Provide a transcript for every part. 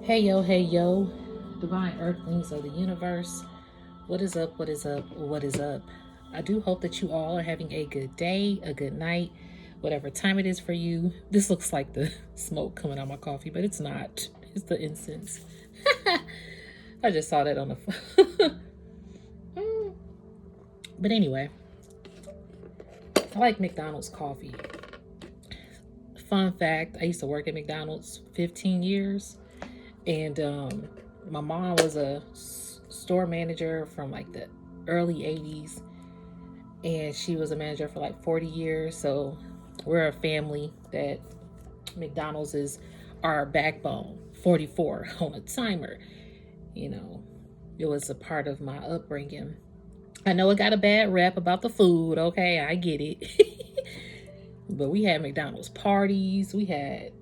Hey yo, divine earthlings of the universe. What is up? What is up? What is up? I do hope that you all are having a good day, a good night, whatever time it is for you. This looks like the smoke coming out of my coffee, but it's not. It's the incense. I just saw that on the phone. But anyway, I like McDonald's coffee. Fun fact, I used to work at McDonald's 15 years. And my mom was a store manager from like the early 80s. And she was a manager for like 40 years. So we're a family that McDonald's is our backbone. 44 on a timer. You know, it was a part of my upbringing. I know it got a bad rep about the food. Okay, I get it. But we had McDonald's parties. We had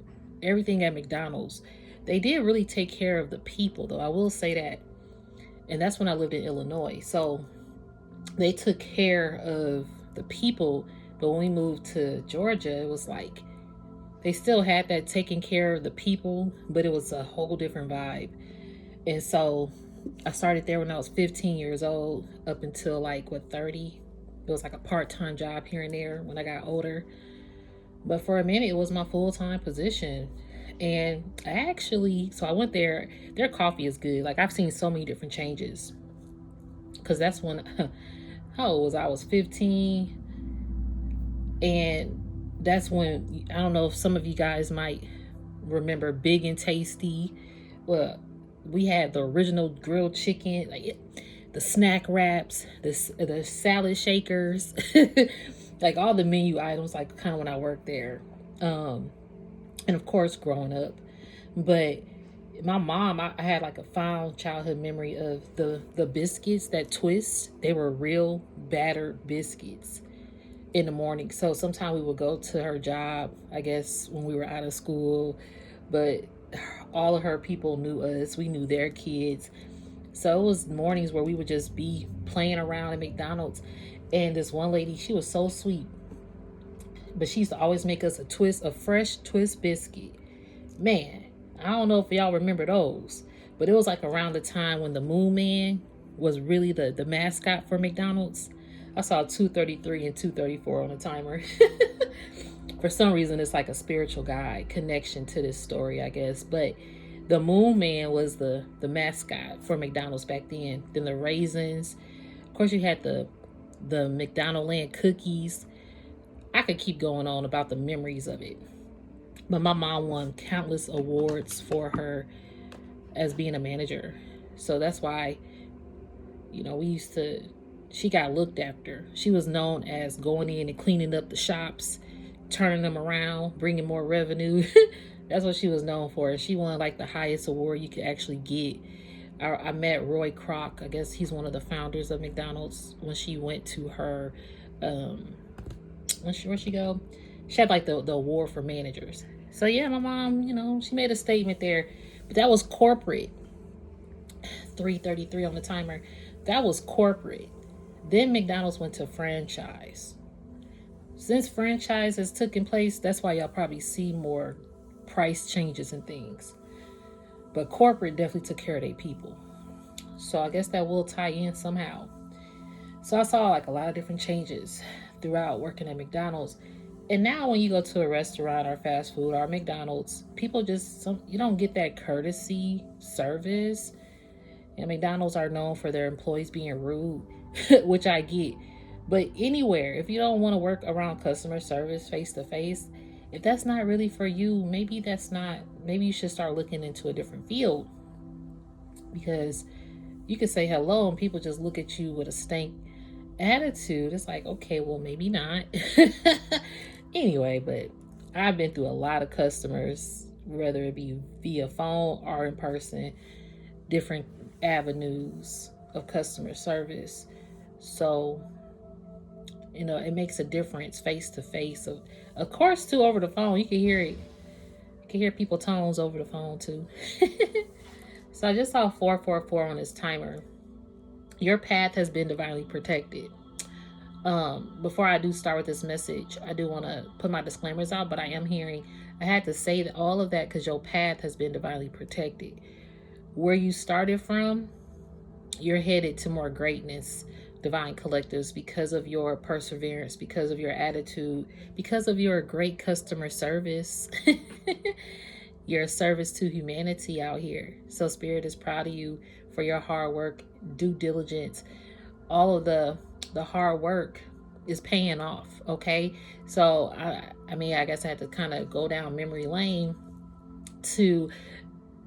everything at McDonald's. They did really take care of the people, though. I will say that. And that's when I lived in Illinois. So they took care of the people. But when we moved to Georgia, it was like they still had that taking care of the people, but it was a whole different vibe. And so I started there when I was 15 years old up until like, 30? It was like a part-time job here and there when I got older. But for a minute, it was my full-time position. And so I went there. Their coffee is good. Like, I've seen so many different changes. Because that's when, how old was I? I was 15. And that's when, I don't know if some of you guys might remember Big and Tasty. Well, we had the original grilled chicken, like the snack wraps, the salad shakers, like all the menu items, like kind of when I worked there. And of course, growing up. But my mom, I had like a fond childhood memory of the biscuits that twist. They were real battered biscuits in the morning. So sometimes we would go to her job, I guess, when we were out of school. But all of her people knew us. We knew their kids. So it was mornings where we would just be playing around at McDonald's. And this one lady, she was so sweet. But she used to always make us a fresh twist biscuit. Man, I don't know if y'all remember those. But it was like around the time when the Moon Man was really the mascot for McDonald's. I saw 233 and 234 on the timer. For some reason, it's like a spiritual guide connection to this story, I guess. But the Moon Man was the mascot for McDonald's back then. Then the raisins. Of course, you had the McDonald Land cookies. I could keep going on about the memories of it. But my mom won countless awards for her as being a manager. So that's why, she got looked after. She was known as going in and cleaning up the shops, turning them around, bringing more revenue. That's what she was known for. She won like the highest award you could actually get. I met Roy Kroc. I guess he's one of the founders of McDonald's when she went to her, where'd she go? She had like the award for managers. So yeah, my mom, she made a statement there. But that was corporate. 333 on the timer. That was corporate. Then McDonald's went to franchise. Since franchise has taken place, that's why y'all probably see more price changes and things. But corporate definitely took care of their people. So I guess that will tie in somehow. So I saw like a lot of different changes throughout working at McDonald's. And now when you go to a restaurant or fast food or McDonald's, people you don't get that courtesy service. And McDonald's are known for their employees being rude, which I get. But anywhere, if you don't want to work around customer service face to face, if that's not really for you, maybe you should start looking into a different field. Because you could say hello and people just look at you with a stank attitude. It's like, okay, well, maybe not. Anyway, but I've been through a lot of customers, whether it be via phone or in person, different avenues of customer service. So, it makes a difference face to face. Of course, too, over the phone, you can hear it. You can hear people's tones over the phone, too. So I just saw 444 on this timer. Your path has been divinely protected. Before I do start with this message, I do want to put my disclaimers out, but I am hearing I had to say that all of that because your path has been divinely protected. Where you started from, you're headed to more greatness, divine collectives, because of your perseverance, because of your attitude, because of your great customer service. Your service to humanity out here. So Spirit is proud of you for your hard work, due diligence, all of the hard work is paying off. Okay, so I mean, I guess I had to kind of go down memory lane to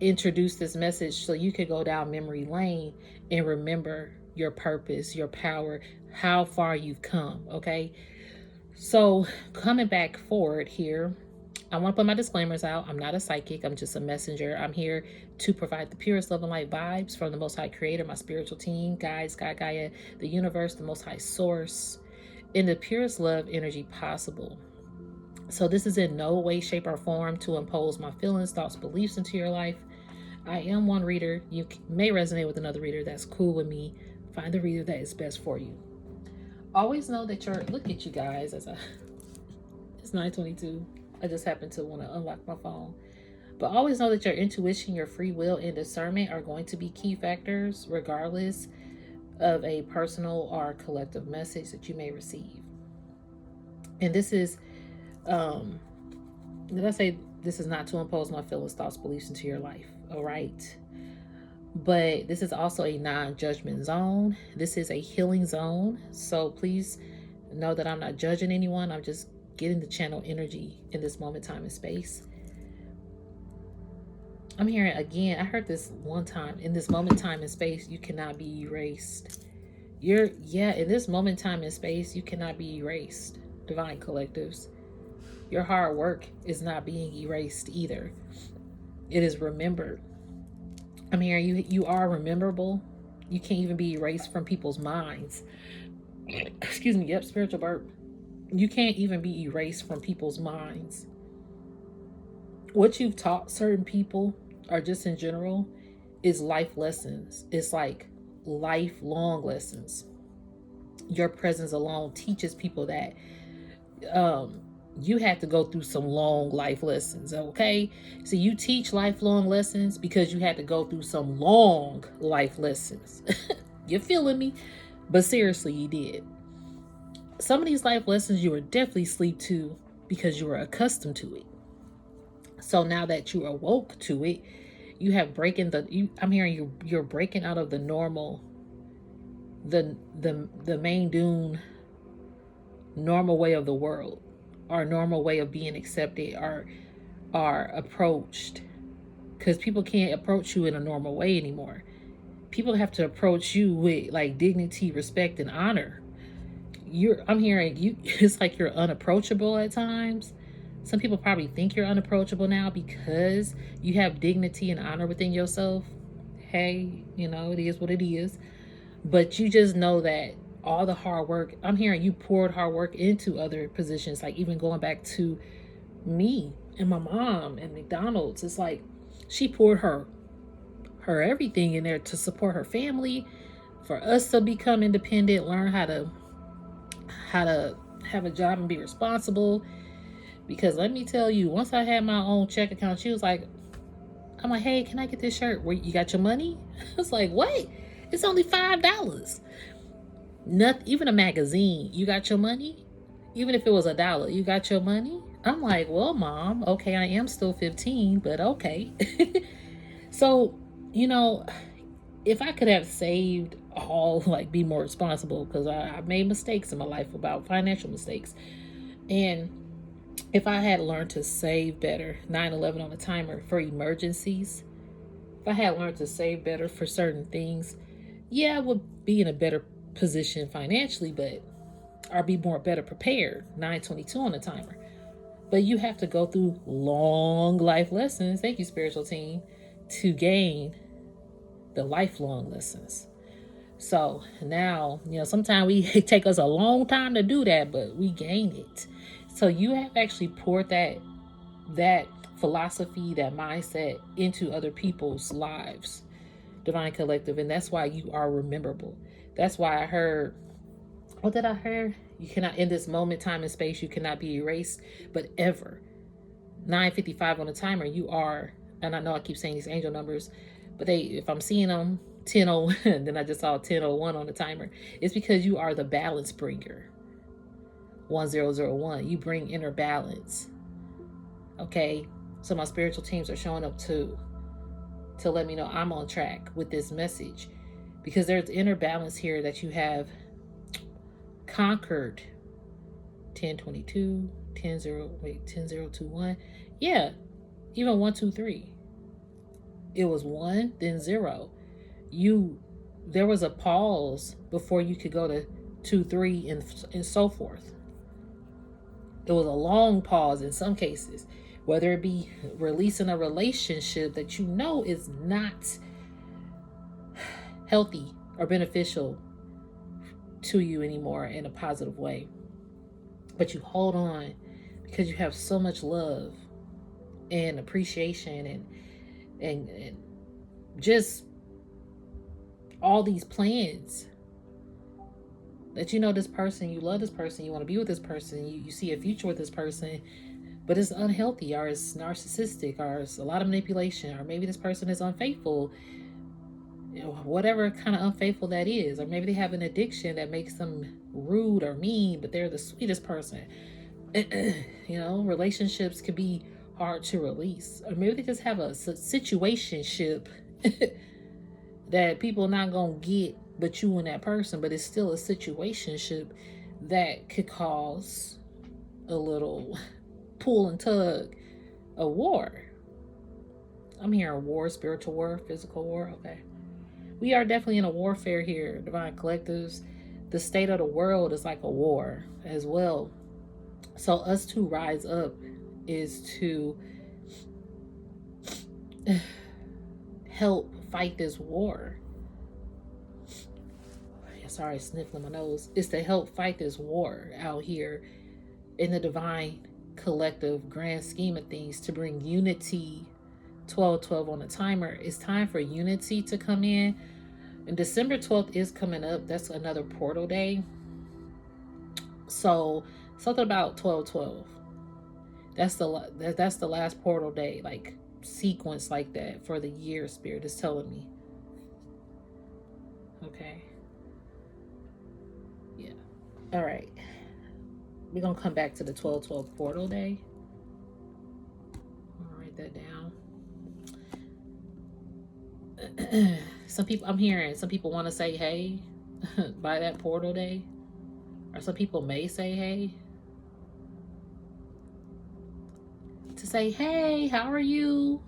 introduce this message so you could go down memory lane and remember your purpose, your power, how far you've come. Okay, so coming back forward here, I want to put my disclaimers out. I'm not a psychic. I'm just a messenger. I'm here to provide the purest love and light vibes from the Most High Creator, my spiritual team, guides, God, Gaia, the universe, the Most High Source, in the purest love energy possible. So this is in no way, shape, or form to impose my feelings, thoughts, beliefs into your life. I am one reader. You may resonate with another reader. That's cool with me. Find the reader that is best for you. Always know that look at you guys it's 9:22. I just happened to want to unlock my phone. But always know that your intuition, your free will, and discernment are going to be key factors regardless of a personal or collective message that you may receive. And this is, did I say this is not to impose my feelings, thoughts, beliefs into your life? All right. But this is also a non-judgment zone. This is a healing zone. So please know that I'm not judging anyone. I'm just getting the channel energy in this moment, time, and space. I'm hearing again, I heard this one time, in this moment, time, and space, you cannot be erased. In this moment, time, and space, you cannot be erased. Divine collectives. Your hard work is not being erased either. It is remembered. I'm hearing you are rememberable. You can't even be erased from people's minds. Excuse me, yep, spiritual burp. You can't even be erased from people's minds. What you've taught certain people, or just in general, is life lessons. It's like lifelong lessons. Your presence alone teaches people that you have to go through some long life lessons. Okay, so you teach lifelong lessons because you had to go through some long life lessons. You're feeling me? But seriously, you did. Some of these life lessons you were definitely asleep to because you were accustomed to it. So now that you awoke to it, you have I'm hearing you're breaking out of the normal, the main dune normal way of the world, our normal way of being accepted, are approached, because people can't approach you in a normal way anymore. People have to approach you with like dignity, respect, and honor. I'm hearing you. It's like you're unapproachable at times. Some people probably think you're unapproachable now because you have dignity and honor within yourself. Hey, it is what it is. But you just know that all the hard work, I'm hearing you poured hard work into other positions, like even going back to me and my mom and McDonald's. It's like she poured her everything in there to support her family, for us to become independent, learn how to have a job and be responsible. Because let me tell you, once I had my own check account, she was like, I'm like, hey, can I get this shirt? Where you got your money? I was like, what? It's only $5. Not even a magazine. You got your money? Even if it was $1, you got your money? I'm like, well, Mom, okay, I am still 15, but okay. So, if I could have saved be more responsible, because I've made mistakes in my life, about financial mistakes. And if I had learned to save better, 9/11 on a timer for emergencies, if I had learned to save better for certain things, I would be in a better position financially, but I'd be better prepared. 9:22 on the timer. But you have to go through long life lessons, thank you, spiritual team, to gain the lifelong lessons. So now, sometimes it take us a long time to do that, but we gain it. So you have actually poured that philosophy, that mindset into other people's lives, Divine Collective, and that's why you are rememberable. That's why I heard, what did I hear? You cannot, in this moment, time, and space, you cannot be erased, but ever. 9:55 on the timer, you are, and I know I keep saying these angel numbers, but if I'm seeing them 10:01, then I just saw 10:01 on the timer. It's because you are the balance bringer. 1001. You bring inner balance. Okay, so my spiritual teams are showing up too to let me know I'm on track with this message, because there's inner balance here that you have conquered. 1022, 10021. Yeah, even 123. It was 1, then 0. There was a pause before you could go to 2, 3, and so forth. It was a long pause in some cases, whether it be releasing a relationship that you know is not healthy or beneficial to you anymore in a positive way. But you hold on because you have so much love and appreciation and just all these plans that you know this person, you love this person, you want to be with this person, you see a future with this person, but it's unhealthy, or it's narcissistic, or it's a lot of manipulation, or maybe this person is unfaithful, whatever kind of unfaithful that is, or maybe they have an addiction that makes them rude or mean, but they're the sweetest person. Relationships can be hard to release, or maybe they just have a situationship that people not gonna get but you and that person, but it's still a situationship that could cause a little pull and tug, a war. I'm hearing war, spiritual war, physical war. Okay, we are definitely in a warfare here, Divine Collectives. The state of the world is like a war as well. So us to rise up is to help fight this war. Sorry, sniffling my nose. Is to help fight this war out here in the divine collective grand scheme of things, to bring unity. 12:12 on the timer. It's time for unity to come in. And December 12th is coming up. That's another portal day. So something about 12:12. That's the last portal day, like sequence like that for the year. Spirit is telling me. Okay. Yeah. All right. We're gonna come back to the 12:12 portal day. I'll write that down. I'm hearing some people want to say hey by that portal day, or some people may say hey. To say, hey, how are you?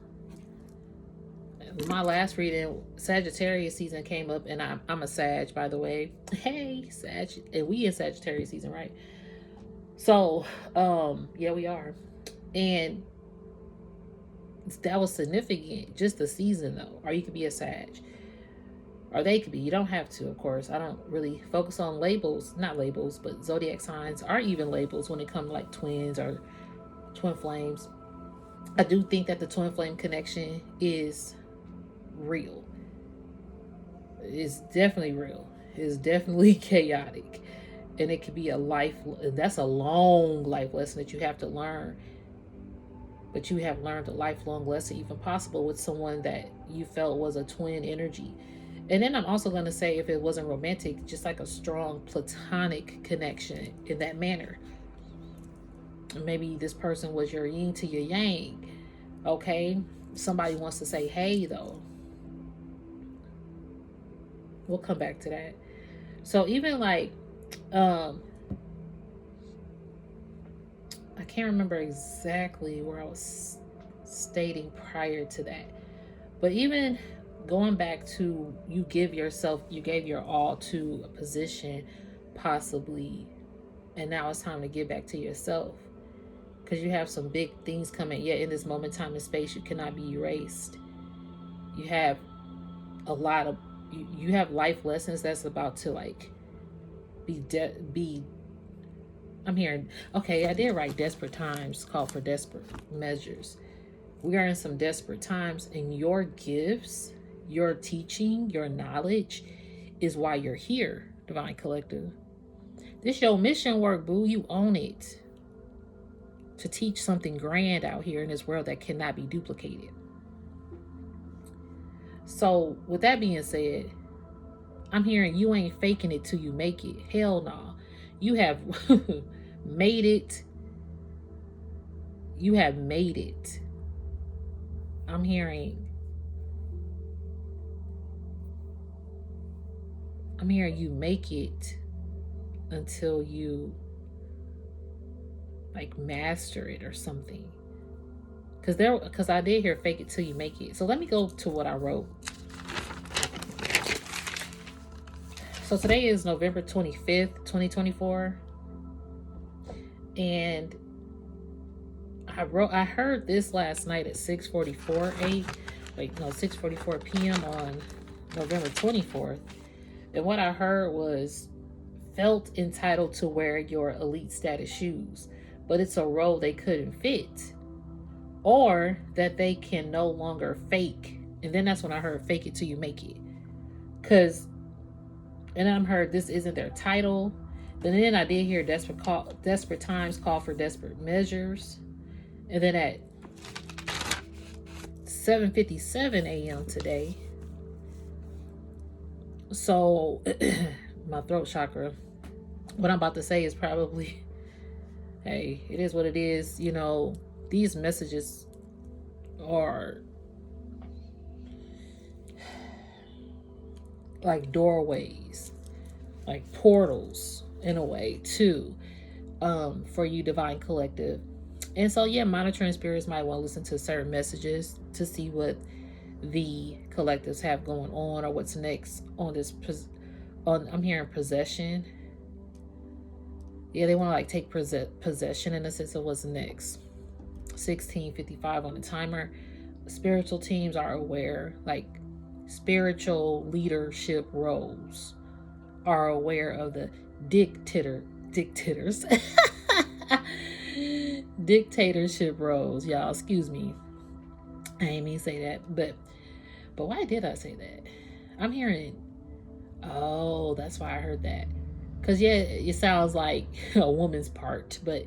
My last reading, Sagittarius season came up, and I'm a Sag, by the way. Hey, Sag, and we in Sagittarius season, right? So, yeah, we are, and that was significant. Just the season, though, or you could be a Sag, or they could be. You don't have to, of course. I don't really focus on labels, not labels, but zodiac signs are even labels when it comes to like twins or twin flames. I do think that the twin flame connection is real. It's definitely real. It's definitely chaotic. And it could be that's a long life lesson that you have to learn. But you have learned a lifelong lesson, even possible with someone that you felt was a twin energy. And then I'm also going to say, if it wasn't romantic, just like a strong platonic connection in that manner. Maybe this person was your yin to your yang. Okay, somebody wants to say hey, though. We'll come back to that. So even like I can't remember exactly where I was stating prior to that, but even going back to you gave your all to a position, possibly, and now it's time to give back to yourself. Because you have some big things coming. Yet in this moment, time, and space, you cannot be erased. You have a lot of you have life lessons that's about to like be. I'm hearing. Okay, I did write desperate times. Call for desperate measures. We are in some desperate times, and your gifts, your teaching, your knowledge is why you're here, Divine Collective. This your mission work, boo. You own it. to teach something grand out here in this world that cannot be duplicated. So with that being said, I'm hearing you ain't faking it till you make it. Hell no. You have made it. You have made it. I'm hearing you make it until you like master it or something. Because I did hear fake it till you make it. So let me go to what I wrote. So today is November 25th, 2024. And I heard this last night at 6:44 p.m. on November 24th. And what I heard was felt entitled to wear your elite status shoes, but it's a role they couldn't fit, or that they can no longer fake. And then that's when I heard fake it till you make it. And I heard this isn't their title. Then I did hear desperate times call for desperate measures. And then at 7:57 a.m. today, so my throat chakra, what I'm about to say is probably, hey, it is what it is. You know, these messages are like doorways, like portals in a way too, for you divine collective. And so yeah, monitoring spirits might want to listen to certain messages to see what the collectives have going on or what's next on this I'm hearing possession. Yeah, they want to like take possession in a sense of what's next. 16:55 on the timer. Spiritual teams are aware, like spiritual leadership roles are aware of the dictators dictatorship roles, y'all. Excuse me, I ain't mean to say that, but why did I say that? I'm hearing, oh, that's why I heard that, because yeah, it sounds like a woman's part, but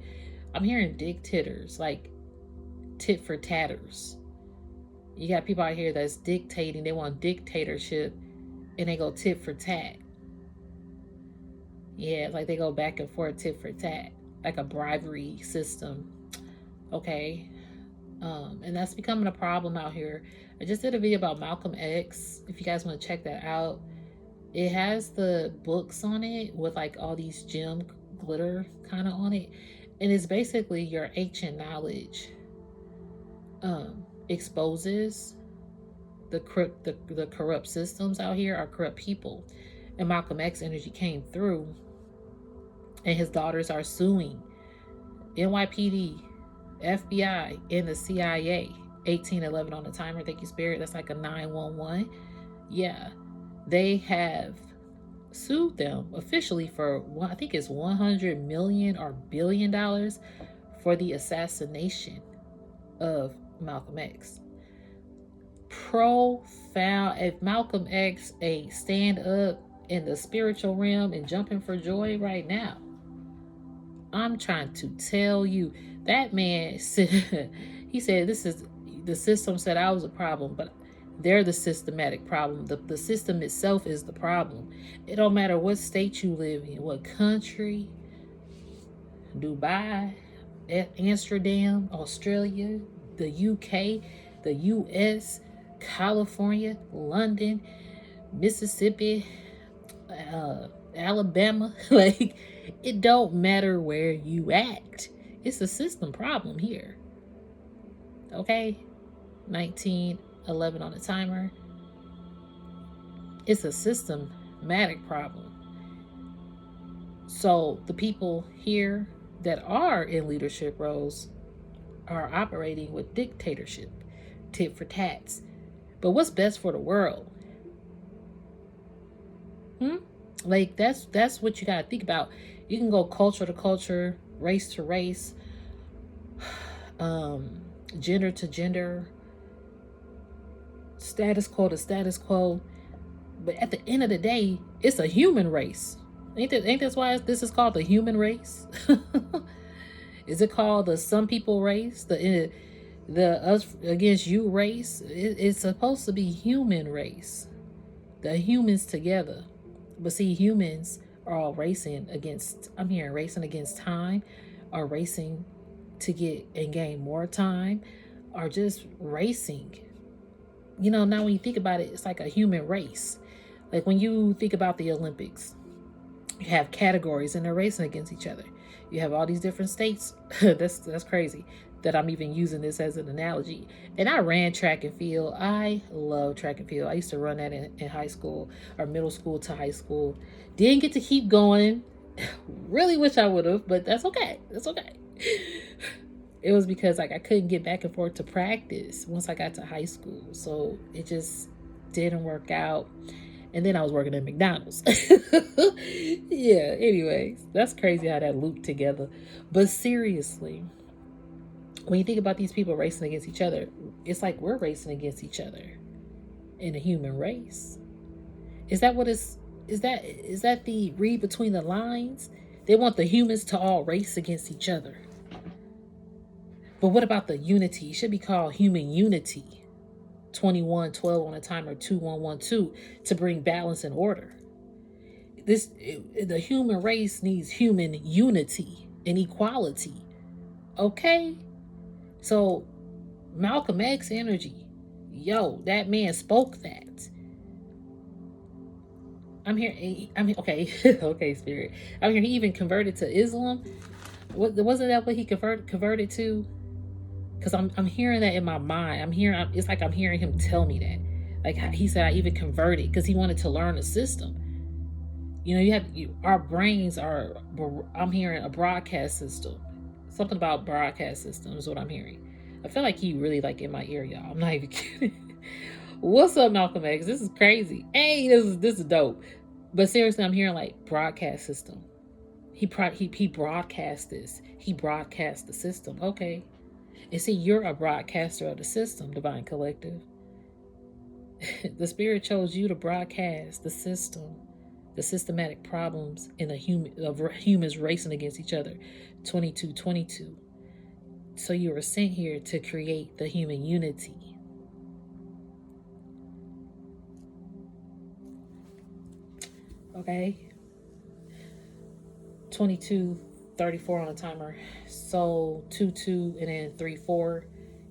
I'm hearing dictators, like tit for tatters. You got people out here that's dictating, they want dictatorship, and they go tit for tat. Yeah, like they go back and forth, tit for tat, like a bribery system. Okay. And that's becoming a problem out here. I just did a video about Malcolm X. If you guys want to check that out, it has the books on it with like all these gem glitter kind of on it. And it's basically your ancient knowledge exposes the corrupt systems out here are corrupt people. And Malcolm X energy came through, and his daughters are suing NYPD, FBI, and the CIA. 1811 on the timer. Thank you, Spirit. That's like a 911. Yeah, they have sued them officially for I think it's $100 million or $1 billion for the assassination of Malcolm X. Profound. If Malcolm X ain't stand up in the spiritual realm and jumping for joy right now, I'm trying to tell you, that man said, he said, this is, the system said I was a problem, but they're the systematic problem. The system itself is the problem. It don't matter what state you live in, what country, Dubai, Amsterdam, Australia, the UK, the US, California, London, Mississippi, Alabama. Like, it don't matter where you at. It's a system problem here. Okay? 1911 on the timer. It's a systematic problem. So the people here that are in leadership roles are operating with dictatorship, tit for tats. But what's best for the world? Like, that's what you gotta think about. You can go culture to culture, race to race, gender to gender, status quo to status quo. But at the end of the day, it's a human race. Ain't that why this is called the human race? Is it called the some people race? The us against you race? It's supposed to be human race. The humans together. But see, humans are all racing against, I'm hearing racing against time, or racing to get and gain more time, or just racing. You know, now when you think about it, it's like a human race. Like when you think about the Olympics, you have categories and they're racing against each other. You have all these different states. That's crazy that I'm even using this as an analogy. And I ran track and field. I love track and field. I used to run that in high school, or middle school to high school. Didn't get to keep going. Really wish I would have, but that's okay. That's okay. It was because like I couldn't get back and forth to practice once I got to high school. So it just didn't work out. And then I was working at McDonald's. Yeah, anyways, that's crazy how that looped together. But seriously, when you think about these people racing against each other, it's like we're racing against each other in the human race. Is that what is that the read between the lines? They want the humans to all race against each other. But what about the unity? It should be called human unity. 2112 on a timer, 2112, to bring balance and order. The human race needs human unity and equality. Okay? So Malcolm X energy. Yo, that man spoke that. Okay, okay, Spirit. I'm here. He even converted to Islam. Wasn't that what he converted to? Because I'm hearing that in my mind. It's like I'm hearing him tell me that. Like he said, I even converted because he wanted to learn the system. You know, our brains are. I'm hearing a broadcast system. Something about broadcast system is what I'm hearing. I feel like he really like in my ear, y'all. I'm not even kidding. What's up, Malcolm X? This is crazy. Hey, this is dope. But seriously, I'm hearing like broadcast system. He broadcast this. He broadcast the system. Okay. And see, you're a broadcaster of the system, Divine Collective. The Spirit chose you to broadcast the system, the systematic problems in humans racing against each other. 2222. So you were sent here to create the human unity. Okay. 2234 on the timer. So 22 and then 34.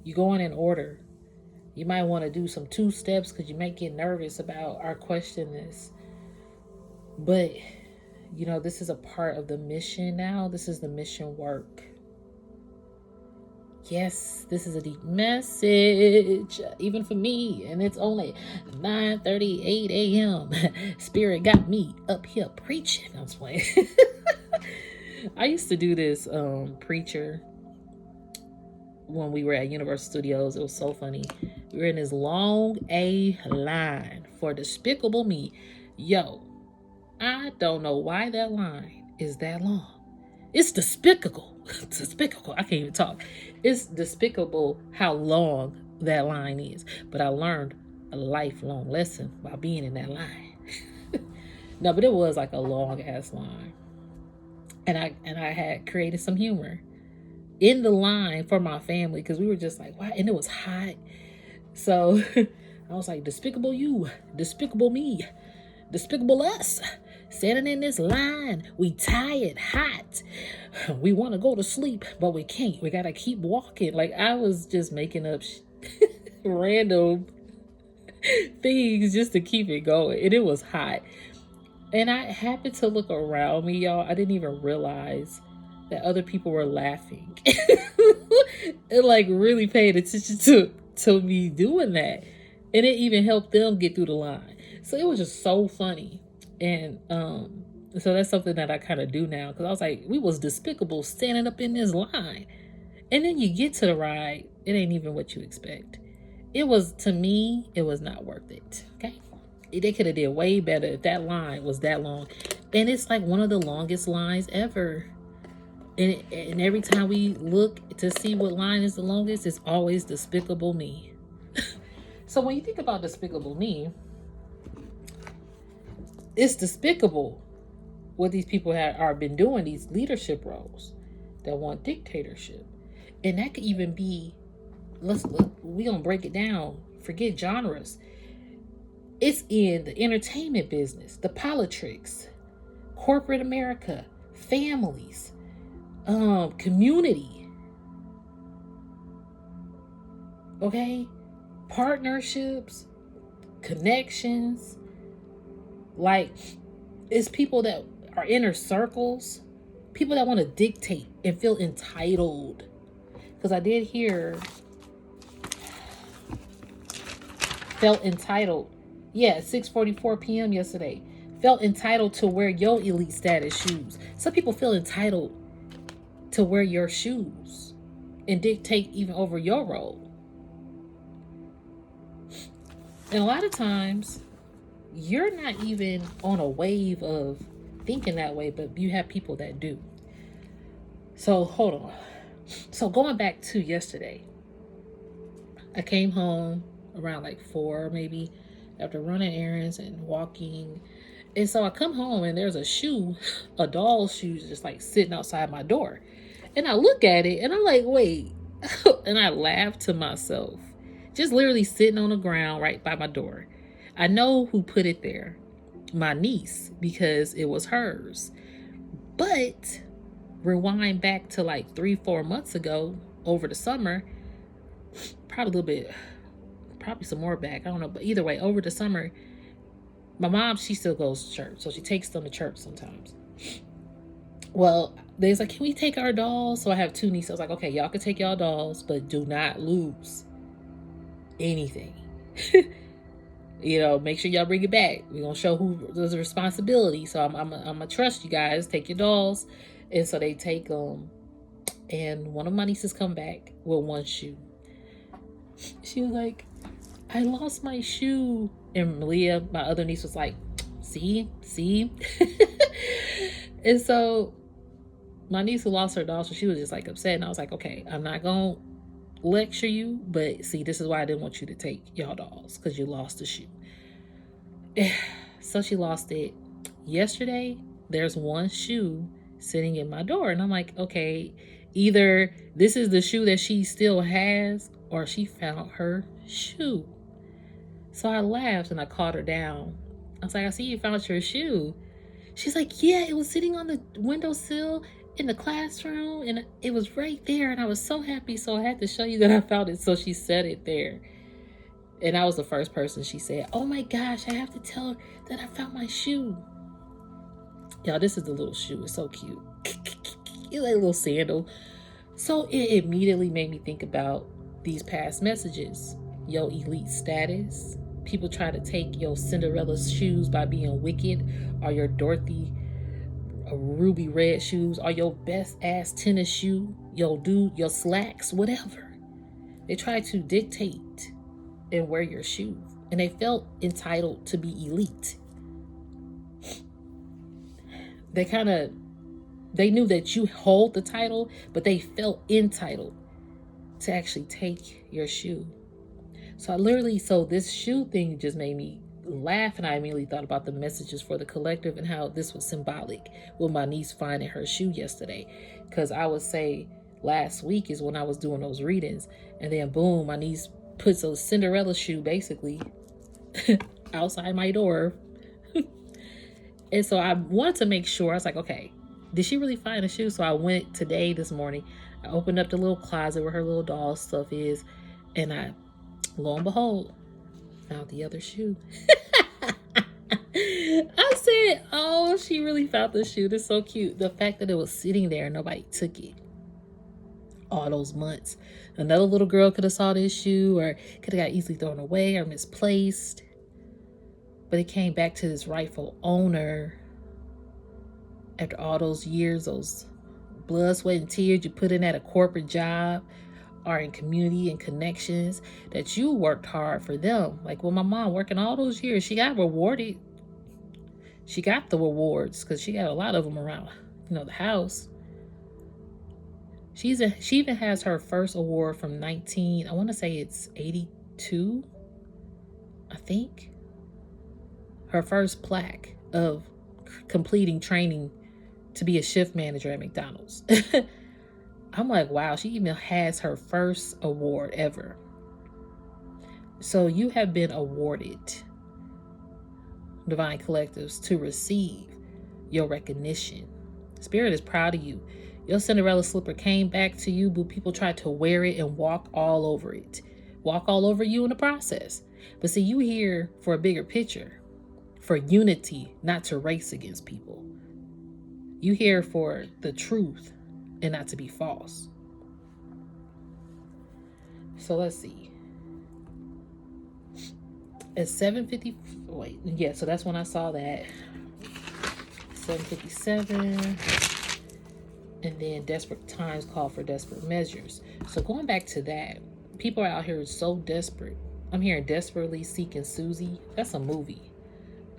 You going in order. You might want to do some 2 steps because you might get nervous about our question this. But you know, this is a part of the mission now. This is the mission work. Yes, this is a deep message, even for me, and it's only 9:38 a.m. Spirit got me up here preaching. I'm just playing. I used to do this preacher when we were at Universal Studios. It was so funny. We were in this long A line for Despicable Me. Yo, I don't know why that line is that long. It's despicable. Despicable. I can't even talk. It's despicable how long that line is. But I learned a lifelong lesson by being in that line. No, but it was like a long ass line. And I had created some humor in the line for my family because we were just like, wow, and it was hot. So I was like, despicable you, despicable me, despicable us. Standing in this line, we tired, hot. We want to go to sleep, but we can't. We got to keep walking. Like I was just making up random things just to keep it going. And it was hot. And I happened to look around me, y'all. I didn't even realize that other people were laughing. And like really paying attention to me doing that. And it even helped them get through the line. So it was just so funny. And so that's something that I kind of do now. Because I was like, we was despicable standing up in this line. And then you get to the ride. It ain't even what you expect. It was, to me, it was not worth it. Okay? They could have did way better if that line was that long. And it's like one of the longest lines ever. And every time we look to see what line is the longest, it's always Despicable Me. So when you think about Despicable Me, it's despicable what these people are been doing, these leadership roles. that want dictatorship. And that could even be, we gonna break it down. Forget genres. It's in the entertainment business, the politics, corporate America, families, community. Okay? Partnerships, connections. Like, it's people that are inner circles, people that want to dictate and feel entitled. Because I did hear, felt entitled. Yeah, 6:44 p.m. yesterday. Felt entitled to wear your elite status shoes. Some people feel entitled to wear your shoes and dictate even over your role. And a lot of times, you're not even on a wave of thinking that way, but you have people that do. So hold on. So going back to yesterday, I came home around like 4 maybe, after running errands and walking. And so I come home and there's a shoe, a doll's shoe, just like sitting outside my door. And I look at it and I'm like, wait. And I laugh to myself. Just literally sitting on the ground right by my door. I know who put it there. My niece, because it was hers. But rewind back to like 3-4 months ago, over the summer, probably a little bit, probably some more back, I don't know, but either way, over the summer, my mom, she still goes to church, so she takes them to church sometimes. Well, they was like, can we take our dolls? So I have 2 nieces. I was like, okay, y'all can take y'all dolls, but do not lose anything. You know, make sure y'all bring it back. We're gonna show who does the responsibility. So I'm gonna trust you guys. Take your dolls. And so they take them. And one of my nieces come back with one shoe. She was like, I lost my shoe. And Malia, my other niece, was like, see? And so my niece who lost her doll, so she was just like upset. And I was like, okay, I'm not gonna lecture you, but see, this is why I didn't want you to take y'all dolls, because you lost the shoe. So she lost it. Yesterday, there's one shoe sitting in my door, and I'm like, okay, either this is the shoe that she still has, or she found her shoe. So I laughed and I called her down. I was like, I see you found your shoe. She's like, yeah, it was sitting on the windowsill in the classroom and it was right there, and I was so happy, so I had to show you that I found it. So she said it there, and I was the first person she said, oh my gosh, I have to tell her that I found my shoe. Y'all, this is the little shoe. It's so cute. It's like a little sandal. So it immediately made me think about these past messages. Your elite status. People try to take your Cinderella's shoes by being wicked, or your Dorothy ruby red shoes, or your best ass tennis shoe, your slacks, whatever. They try to dictate and wear your shoes, and they felt entitled to be elite. They knew that you hold the title, but they felt entitled to actually take your shoe. So this shoe thing just made me laugh, and I immediately thought about the messages for the collective and how this was symbolic with my niece finding her shoe yesterday. Because I would say last week is when I was doing those readings, and then boom, my niece puts a Cinderella shoe basically outside my door. And so I wanted to make sure. I was like, okay, did she really find a shoe? So I went this morning, I opened up the little closet where her little doll stuff is, and I, lo and behold, found the other shoe. I said, oh, she really found the shoe. That's so cute. The fact that it was sitting there and nobody took it all those months. Another little girl could have saw this shoe, or could have got easily thrown away or misplaced. But it came back to this rightful owner after all those years, those blood, sweat, and tears you put in at a corporate job or in community and connections, that you worked hard for them. Like with my mom working all those years, she got rewarded. She got the rewards because she got a lot of them around, the house. She even has her first award from I want to say it's 82, I think. Her first plaque of completing training to be a shift manager at McDonald's. I'm like, wow, she even has her first award ever. So you have been awarded, Divine Collectives, to receive your recognition. Spirit is proud of you. Your Cinderella slipper came back to you, but people tried to wear it and walk all over it. Walk all over you in the process. But see, you here for a bigger picture, for unity, not to race against people. You here for the truth and not to be false. So let's see. At 7:50, wait, yeah, so that's when I saw that. 7:57. And then desperate times call for desperate measures. So going back to that, people are out here so desperate. I'm hearing desperately seeking Susie. That's a movie.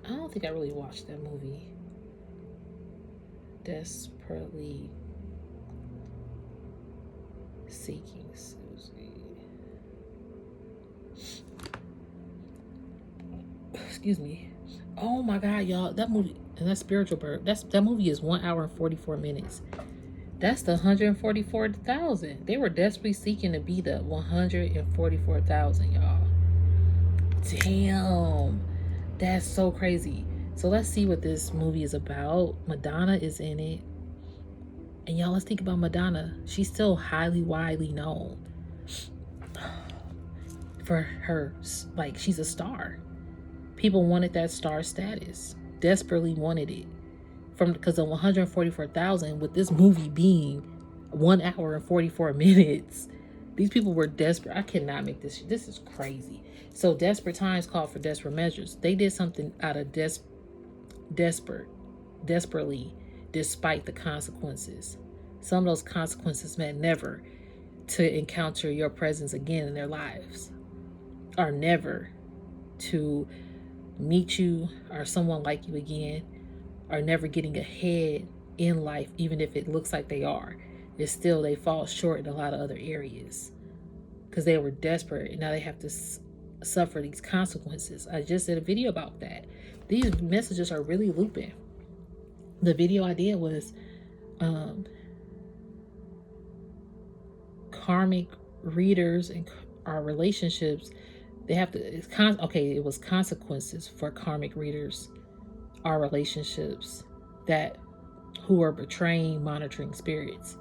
I don't think I really watched that movie. Desperately seeking Susie. Excuse me. Oh my God, y'all. That movie, and that's Spiritual Bird. That movie is 1 hour and 44 minutes. That's the 144,000. They were desperately seeking to be the 144,000, y'all. Damn. That's so crazy. So let's see what this movie is about. Madonna is in it. And y'all, let's think about Madonna. She's still highly, widely known for her, like, she's a star. People wanted that star status. Desperately wanted it. Because of 144,000, with this movie being 1 hour and 44 minutes, these people were desperate. I cannot make this. This is crazy. So desperate times call for desperate measures. They did something out of desperately, despite the consequences. Some of those consequences meant never to encounter your presence again in their lives, or never to meet you or someone like you again, are never getting ahead in life, even if it looks like they are. It's still, they fall short in a lot of other areas because they were desperate and now they have to suffer these consequences. I just did a video about that. These messages are really looping. The video I did was karmic readers and our relationships. They have to, it was consequences for karmic readers, our relationships, that who are betraying monitoring spirits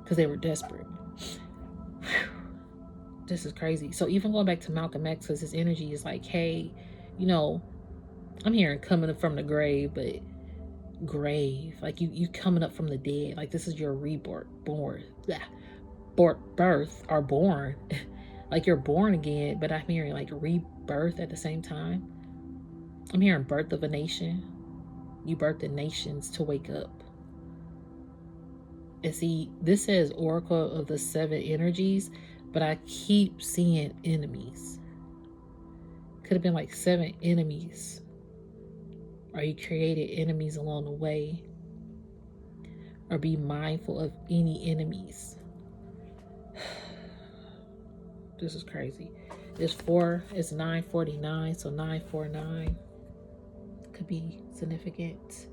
because they were desperate. This is crazy. So even going back to Malcolm X, because his energy is like, hey, I'm hearing coming from the grave, but grave, like you coming up from the dead, like this is your rebirth, birth or born. Like you're born again, but I'm hearing like rebirth at the same time. I'm hearing birth of a nation. You birthed the nations to wake up. And see, this says Oracle of the 7 energies, but I keep seeing enemies. Could have been like 7 enemies. Or you created enemies along the way. Or be mindful of any enemies. This is crazy. It's 9:49, so 949 could be significant.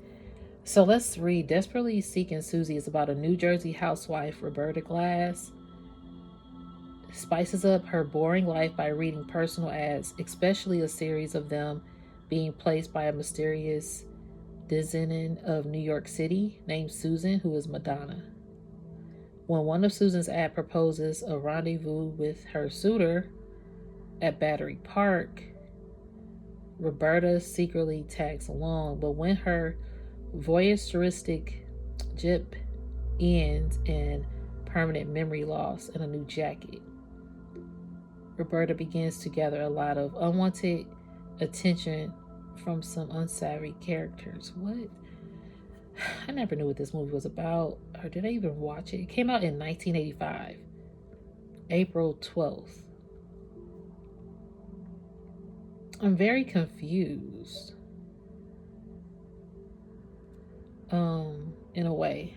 So let's read. Desperately Seeking Susie is about a New Jersey housewife, Roberta Glass, spices up her boring life by reading personal ads, especially a series of them being placed by a mysterious citizen of New York City named Susan, who is Madonna. When one of Susan's ad proposes a rendezvous with her suitor at Battery Park, Roberta secretly tags along, but when her voyeuristic jip ends in permanent memory loss and a new jacket, Roberta begins to gather a lot of unwanted attention from some unsavvy characters. What? I never knew what this movie was about, or did I even watch it? It came out in 1985, April 12th. I'm very confused. In a way.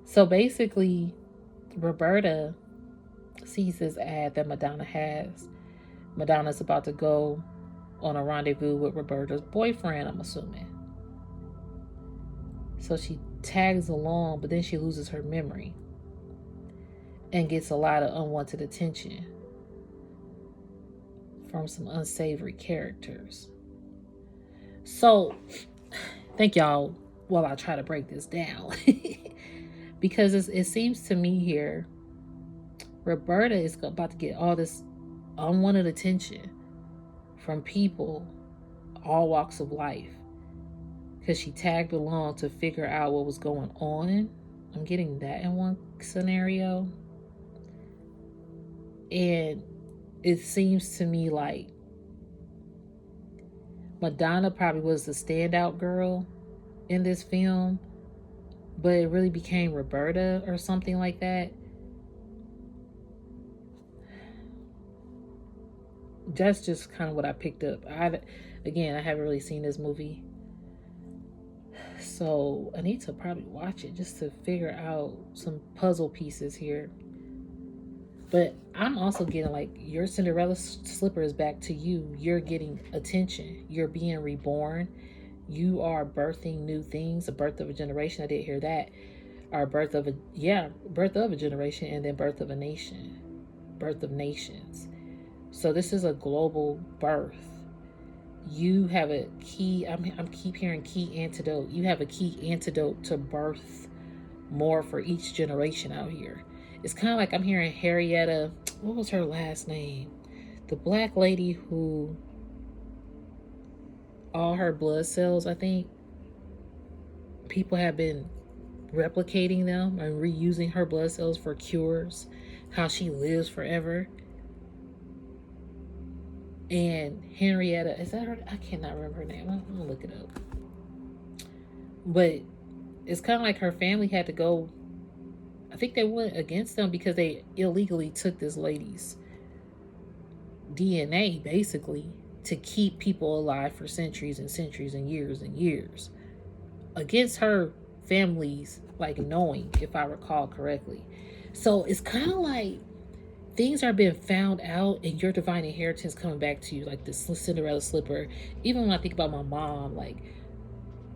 So basically, Roberta sees this ad that Madonna has. Madonna's about to go on a rendezvous with Roberta's boyfriend, I'm assuming. So she tags along, but then she loses her memory and gets a lot of unwanted attention from some unsavory characters. So, thank y'all while I try to break this down. Because it seems to me here, Roberta is about to get all this unwanted attention from people, all walks of life, because she tagged along to figure out what was going on. I'm getting that in one scenario. And it seems to me like Madonna probably was the standout girl in this film, but it really became Roberta or something like that. That's just kind of what I picked up. Again, I haven't really seen this movie, so I need to probably watch it just to figure out some puzzle pieces here. But I'm also getting like your Cinderella slipper is back to you. You're getting attention. You're being reborn. You are birthing new things. The birth of a generation. I did hear that. Or birth of a generation, and then birth of a nation. Birth of nations. So this is a global birth. You have a key. I'm keep hearing key antidote. You have a key antidote to birth more for each generation out here. It's kind of like I'm hearing Harrietta. What was her last name? The black lady who all her blood cells, I think, people have been replicating them and reusing her blood cells for cures. How she lives forever. And Henrietta, is that her? I cannot remember her name. I'm gonna look it up. But it's kind of like her family had to go. I think they went against them because they illegally took this lady's DNA, basically, to keep people alive for centuries and centuries and years. Against her family's, like, knowing, if I recall correctly. So it's kind of like things are being found out and your divine inheritance coming back to you, like this Cinderella slipper. Even when I think about my mom, like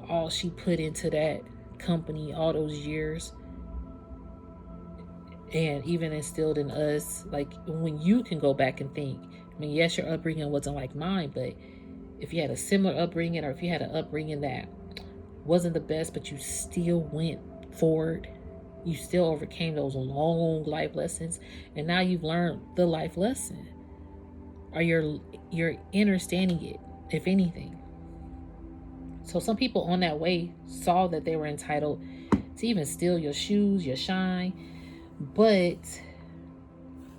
all she put into that company all those years, and even instilled in us, like when you can go back and think, I mean, yes, your upbringing wasn't like mine, but if you had a similar upbringing, or if you had an upbringing that wasn't the best, but you still went forward, you still overcame those long life lessons, and now you've learned the life lesson, or you're understanding it, if anything. So some people on that way saw that they were entitled to even steal your shoes, your shine. But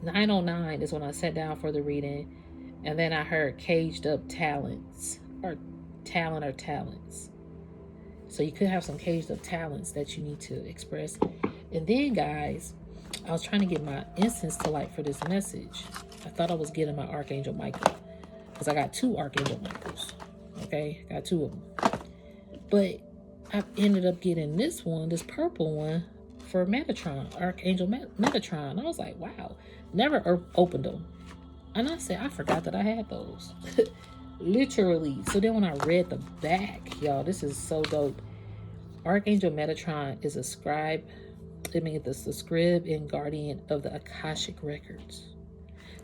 909 is when I sat down for the reading, and then I heard caged up talents, or talents. So you could have some caged up talents that you need to express. And then, guys, I was trying to get my incense to light for this message. I thought I was getting my Archangel Michael, because I got 2 Archangel Michaels. Okay, got 2 of them. But I ended up getting this one, this purple one, for Metatron, Archangel Metatron. I was like, wow, never opened them. And I said, I forgot that I had those. Literally. So then when I read the back, y'all, this is so dope. Archangel Metatron is a scribe. I mean, the scribe and guardian of the Akashic records.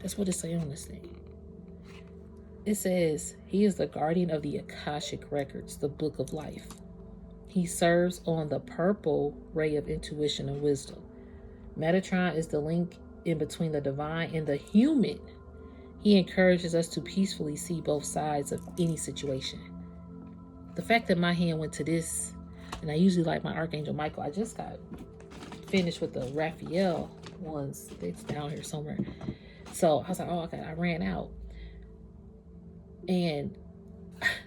That's what it says on this thing. It says he is the guardian of the Akashic records, the book of life. He serves on the purple ray of intuition and wisdom. Metatron is the link in between the divine and the human. He encourages us to peacefully see both sides of any situation. The fact that my hand went to this, and I usually like my Archangel Michael. I just got finished with the Raphael ones. It's down here somewhere. So I was like, oh, okay, I ran out. And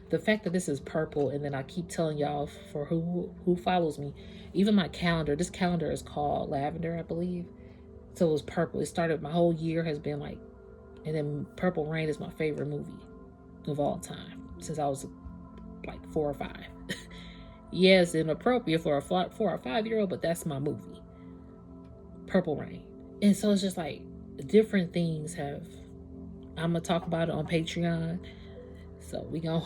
the fact that this is purple, and then I keep telling y'all, for who follows me, even my calendar, this calendar is called Lavender, I believe. So it was purple. It started, my whole year has been like, and then Purple Rain is my favorite movie of all time since I was like 4 or 5. Yes, inappropriate for a 4 or 5-year-old, but that's my movie, Purple Rain. And so it's just like different things have, I'm gonna talk about it on Patreon. So we gonna,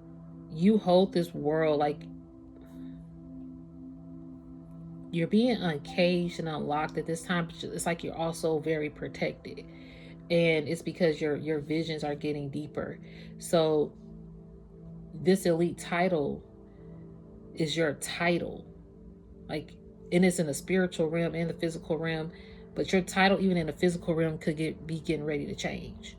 you hold this world like you're being uncaged and unlocked at this time, but it's like you're also very protected. And it's because your visions are getting deeper. So this elite title is your title. Like, and it's in the spiritual realm and the physical realm. But your title, even in the physical realm, could be getting ready to change.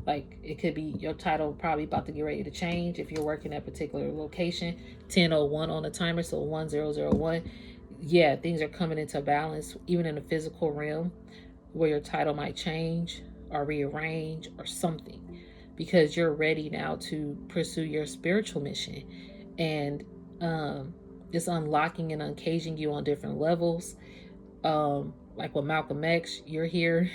Like, it could be your title probably about to get ready to change if you're working at a particular location. 10:01 on the timer, so 1001. Yeah, things are coming into balance, even in the physical realm, where your title might change or rearrange or something, because you're ready now to pursue your spiritual mission. And it's unlocking and uncaging you on different levels. Like with Malcolm X, you're here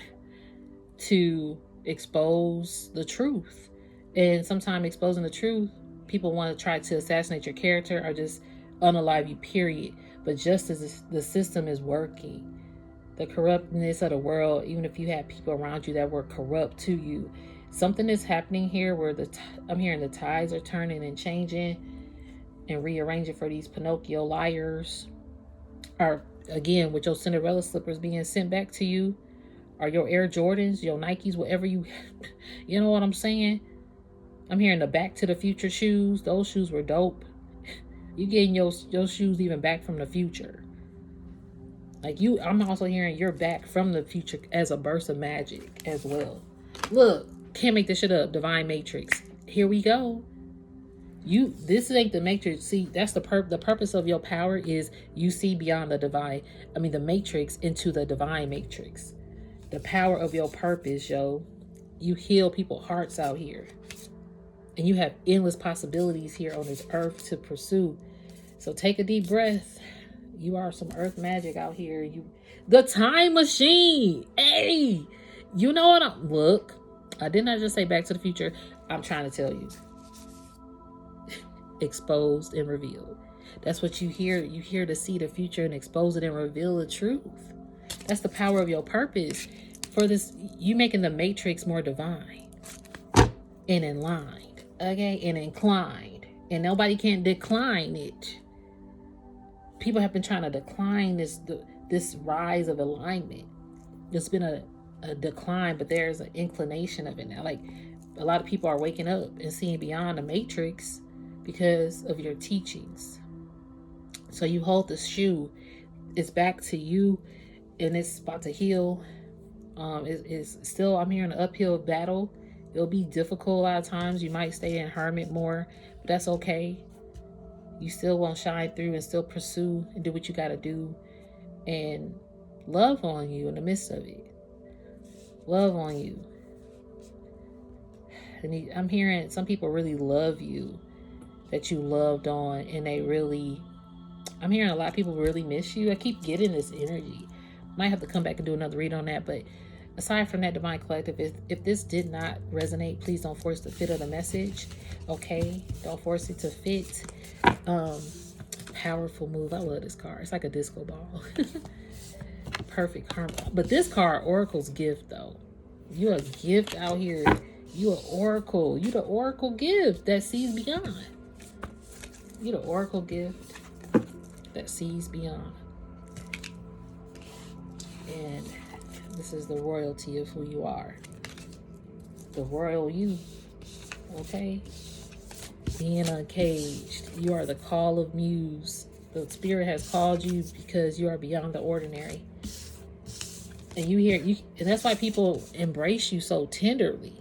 to expose the truth. And sometimes exposing the truth, people want to try to assassinate your character or just unalive you, period. But just as the system is working, the corruptness of the world, even if you had people around you that were corrupt to you, something is happening here where I'm hearing the tides are turning and changing and rearranging for these Pinocchio liars. Or again, with your Cinderella slippers being sent back to you, or your Air Jordans, your Nikes, whatever you know what I'm saying? I'm hearing the Back to the Future shoes. Those shoes were dope. You getting your shoes even back from the future. Like I'm also hearing you're back from the future as a burst of magic as well. Look, can't make this shit up. Divine Matrix. Here we go. This ain't the Matrix. See, that's the purpose of your power is you see beyond the Matrix into the Divine Matrix. The power of your purpose, yo. You heal people's hearts out here. And you have endless possibilities here on this earth to pursue. So take a deep breath. You are some earth magic out here. The time machine. Hey, you know what? Look, I did not just say Back to the Future. I'm trying to tell you. Exposed and revealed. That's what you hear. You hear to see the future and expose it and reveal the truth. That's the power of your purpose. For this, you making the Matrix more divine and in line, okay, and inclined, and nobody can decline it. People have been trying to decline this rise of alignment. There's been a decline, but there's an inclination of it now. Like, a lot of people are waking up and seeing beyond the Matrix because of your teachings. So you hold the shoe. It's back to you, and it's about to heal. It's still, I'm hearing an uphill battle. It'll be difficult a lot of times. You might stay in hermit more, but that's okay. You still won't shine through and still pursue and do what you got to do and love on you in the midst of it. Love on you. And I'm hearing some people really love you, that you loved on, and I'm hearing a lot of people really miss you. I keep getting this energy. Might have to come back and do another read on that, but aside from that, Divine Collective, if this did not resonate, please don't force the fit of the message, okay? Don't force it to fit. Powerful move. I love this card. It's like a disco ball. Perfect karma. But this card, Oracle's gift, though. You're a gift out here. You an oracle. You the oracle gift that sees beyond. You the oracle gift that sees beyond. And this is the royalty of who you are. The royal you. Okay? Being uncaged. You are the call of muse. The spirit has called you because you are beyond the ordinary. And and that's why people embrace you so tenderly.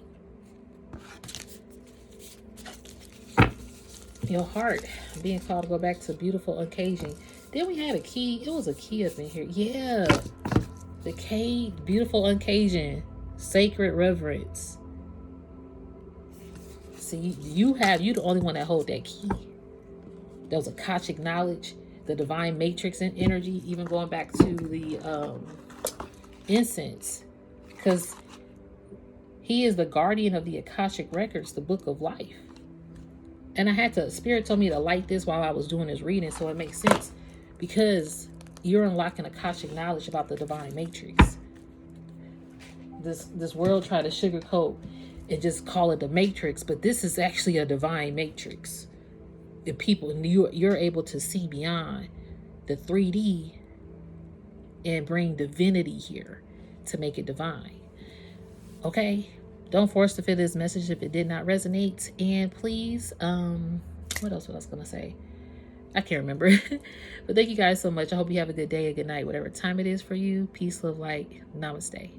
Your heart being called to go back to beautiful uncaging. Then we had a key. It was a key up in here. Yeah. The key, beautiful uncaging. Sacred reverence. See, you the only one that hold that key. There was Akashic knowledge, the divine matrix and energy, even going back to the incense. Because he is the guardian of the Akashic records, the book of life. And Spirit told me to light this while I was doing this reading, so it makes sense. Because you're unlocking Akashic knowledge about the divine matrix. This world tried to sugarcoat and just call it the matrix, but this is actually a divine matrix. the people, and you're able to see beyond the 3D and bring divinity here to make it divine. Okay? Don't force to fit this message if it did not resonate. And please, what else was I gonna say? I can't remember. But thank you guys so much. I hope you have a good day, a good night, whatever time it is for you. Peace, love, light. Namaste.